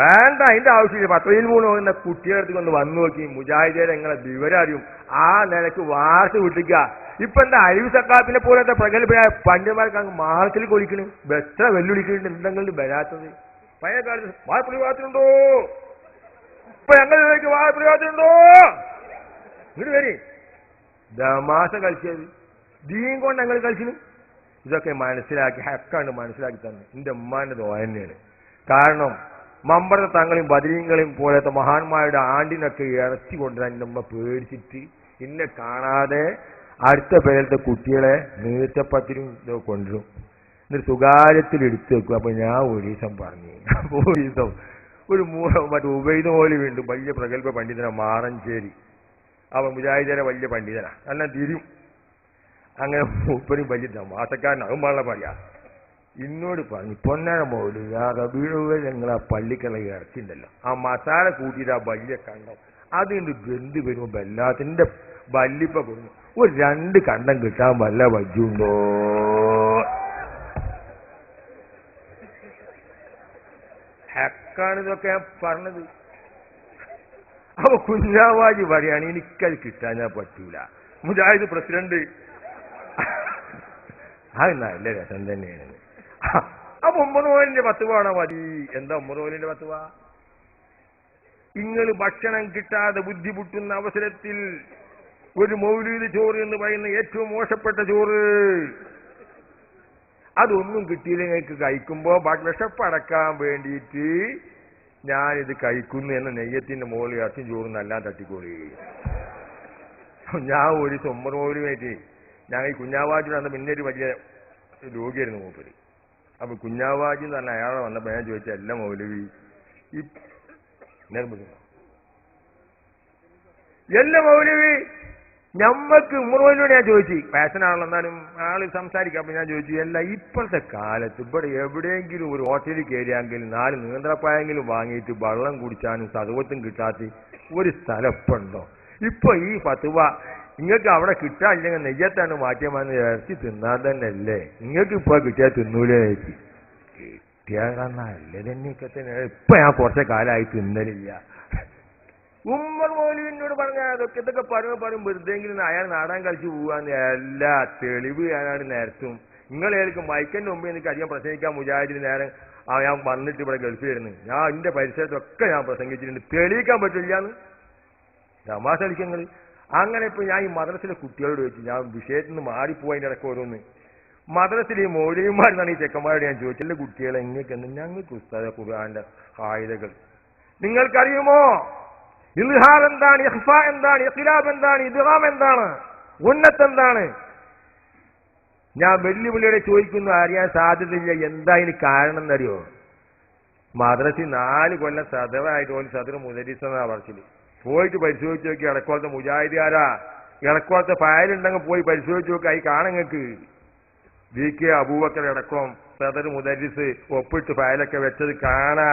വേണ്ട, അതിന്റെ ആവശ്യമില്ല. 10-13 പോകുന്ന കുട്ടികളടുത്ത് ഒന്ന് വന്നു നോക്കി മുജാഹിദീരെ നിങ്ങളെ വിവരം അറിയും. ആ നിലക്ക് വാർത്ത വിട്ടിക്കുക. ഇപ്പൊ എന്താ അരിവ് സക്കാപ്പിനെ പോലത്തെ പ്രഗത്ഭരായ പണ്ഡിതന്മാർക്ക് അങ്ങ് മാർക്കിൽ കൊലിക്കണ്, എത്ര വെല്ലുവിളിക്കുന്നുണ്ട്. എന്തെങ്കിലും വരാത്തത് പഴയ കാലത്ത് വാഴപ്രവാഹത്തിനുണ്ടോ? ഇപ്പൊ ഞങ്ങളിലേക്ക് വാഴപ്രവാഹത്തിനുണ്ടോ? ഇങ്ങോട്ട് വരി. ദമാശ കളിച്ചത് ദീൻ കൊണ്ട് ഞങ്ങൾ കളിക്കുന്നു. ഇതൊക്കെ മനസ്സിലാക്കി ഹക്കാണ്ട് മനസ്സിലാക്കി തന്നെ എന്റെ ഉമ്മാന്റെ ദുആ തന്നെയാണ്. കാരണം മമ്പറത്തെ തങ്ങളെയും ബദരീങ്ങളെയും പോലത്തെ മഹാന്മാരുടെ ആണ്ടിനൊക്കെ ഇറച്ചി കൊണ്ടുവരാൻ എൻ്റെ ഉമ്മ പേടിച്ചിട്ട് ഇന്നെ കാണാതെ അടുത്ത പേരത്തെ കുട്ടികളെ നീട്ടപ്പത്തിനും ഇതൊക്കെ കൊണ്ടുവരും. എന്നിട്ട് സ്വകാര്യത്തിൽ എടുത്തു വെക്കും. അപ്പൊ ഞാൻ ഒരു ദിവസം പറഞ്ഞു, ഒരു ദിവസം ഒരു മറ്റേ ഉബൈദ് മൗലവിയുണ്ട്, വലിയ പ്രഗത്ഭ പണ്ഡിതനാ, മാറഞ്ചേരി. അവൻ മുജാഹിദീരെ വലിയ പണ്ഡിതനാ, നല്ല തിരും. അങ്ങനെ മൂപ്പരും വലിയ തമാശക്കാരനാകും പാടില്ല പറയാ. ഇന്നോട് പറഞ്ഞു, പൊന്നാര മൗലവി ആ റബീഉൽ ഞങ്ങൾ ആ പള്ളിക്കുള്ള ഇറച്ചിണ്ടല്ലോ, ആ മസാല കൂട്ടിയിട്ട് ആ വലിയ കണ്ടം അതുകൊണ്ട് ഗന്ധ് വരുമ്പോ എല്ലാത്തിന്റെ വല്ലിപ്പ കൊടുന്നു, ഒരു 2 കണ്ടം കിട്ടാൻ വല്ല വജ്ജുണ്ടോ? ഹക്കാണ് ഇതൊക്കെ പറഞ്ഞത്. അപ്പൊ കുഞ്ഞാവാജി പറയാണ്, എനിക്കത് കിട്ടാൻ ഞാൻ പറ്റൂല. മുജാഹിദ് പ്രസിഡന്റ് അത് നല്ല രസം തന്നെയാണ്. അപ്പൊ ഉമ്മറോലിന്റെ പത്തുവാണോ മതി? എന്താ ഉമ്മറോലിന്റെ പത്തുവ? നിങ്ങൾ ഭക്ഷണം കിട്ടാതെ ബുദ്ധിമുട്ടുന്ന അവസരത്തിൽ ഒരു മൗലൂദ് ചോറ് എന്ന് പറയുന്ന ഏറ്റവും മോശപ്പെട്ട ചോറ്, അതൊന്നും കിട്ടിയില്ല. നിങ്ങൾക്ക് കഴിക്കുമ്പോ വിശപ്പടക്കാൻ വേണ്ടിയിട്ട് ഞാനിത് കഴിക്കുന്നു എന്ന നെയ്യത്തിന്റെ മുകളിൽ ഇറച്ചും ചോറുന്നെല്ലാം തട്ടിക്കോളി. ഞാൻ ഒരു ഉമ്മറോലുമായിട്ട് ഞാൻ ഈ കുഞ്ഞാവാജി വന്ന പിന്നെ ഒരു വലിയ രോഗിയായിരുന്നു മൂപ്പര്. അപ്പൊ കുഞ്ഞാവാജി എന്ന് പറഞ്ഞ അയാളെ വന്നപ്പോ ഞാൻ ചോദിച്ച എല്ലാ മൗലവി എല്ലാ മൗലവി ഞമ്മക്ക് ഉമ്മറോലിനോട് ഞാൻ ചോദിച്ചു, ഫാഷനാണല്ലോ എന്നാലും ആള് സംസാരിക്കാം. അപ്പൊ ഞാൻ ചോദിച്ചു, അല്ല ഇപ്പോഴത്തെ കാലത്ത് ഇവിടെ എവിടെയെങ്കിലും ഒരു ഹോട്ടലിൽ കയറിയാങ്കിലും 4 നീന്തലപ്പായെങ്കിലും വാങ്ങിയിട്ട് വെള്ളം കുടിച്ചാനും സദവത്തും കിട്ടാത്ത ഒരു സ്ഥലം ഇപ്പൊ ഉണ്ടോ? ഇപ്പൊ ഈ ഫത്വ നിങ്ങൾക്ക് അവിടെ കിട്ടാനില്ലെങ്കിൽ നെയ്യത്താണ് മാറ്റിയമാന്ന് ഇറച്ചി തിന്നാൻ തന്നെ അല്ലേ? നിങ്ങൾക്ക് ഇപ്പൊ കിട്ടിയാൽ തിന്നൂലേ? കിട്ടിയാന്നല്ലേ തന്നെയൊക്കെ തന്നെ. ഇപ്പൊ ഞാൻ കുറച്ച് കാലമായി തിന്നലില്ല. ഉമ്മർ മൗലവിനോട് പറഞ്ഞ ഇതൊക്കെ പറയും വെറുതെങ്കിലും അയാൾ നാടാൻ കളിച്ച് പോവാന്ന് എല്ലാ തെളിവ് ഞാനാണ് നേരത്തും. നിങ്ങളേക്ക് മൈക്കന്റെ മുമ്പ് എനിക്ക് അധികം പ്രസംഗിക്കാൻ മുജാഹിദിന് നേരം ഞാൻ വന്നിട്ട് ഇവിടെ ഗൾഫിലായിരുന്നു. ഞാൻ എന്റെ പരിസരത്തൊക്കെ ഞാൻ പ്രസംഗിച്ചിട്ടുണ്ട്. തെളിയിക്കാൻ പറ്റില്ലാന്ന് തമാശ കളിക്കങ്ങൾ. അങ്ങനെ ഇപ്പൊ ഞാൻ ഈ മദ്രസിലെ കുട്ടികളോട് ചോദിച്ചു, ഞാൻ വിഷയത്തിൽ നിന്ന് മാറിപ്പോയതിന്റെ ഇടയ്ക്ക് ഓരോന്ന് മദ്രസിൽ ഈ മൗലവിമാരെന്നാണ് ഈ ചെക്കന്മാരോട് ഞാൻ ചോദിച്ചല്ലേ, കുട്ടികളെ എങ്ങനെയൊക്കെ ഞങ്ങൾക്ക് ഉസ്താദ ഖുർആന്റെ കായികകൾ നിങ്ങൾക്കറിയുമോ? ഇൽഹാർ എന്താണ്, ഇഖ്ഫാ എന്താണ്, ഇഖ്ലാബ് എന്താണ്, ഇദ്ഗാം എന്താണ്, ഉന്നത്ത് എന്താണ്? ഞാൻ വെല്ലുവിളിയോടെ ചോദിക്കുന്നു, അറിയാൻ സാധ്യതയില്ല. എന്താ ഇതിന് കാരണം എന്നറിയോ? മദ്രസി 4 കൊല്ലം സദറായിട്ട് പോലും സദർ മുദരിസെന്നാ പറച്ചില്. പോയിട്ട് പരിശോധിച്ച് നോക്കി, ഇടക്കോളത്തെ മുജാഹിദുകാരാ, ഇടക്കോളത്തെ ഫയലുണ്ടെങ്കിൽ പോയി പരിശോധിച്ച് നോക്കി. ആയി കാണങ്ങൾക്ക് VK അബൂബക്കർ ഇടക്കോം സദർ മുദരിസ് ഒപ്പിട്ട് ഫയലൊക്കെ വെച്ചത് കാണാ.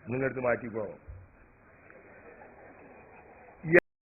നിങ്ങളടുത്ത് മാറ്റിക്കോ.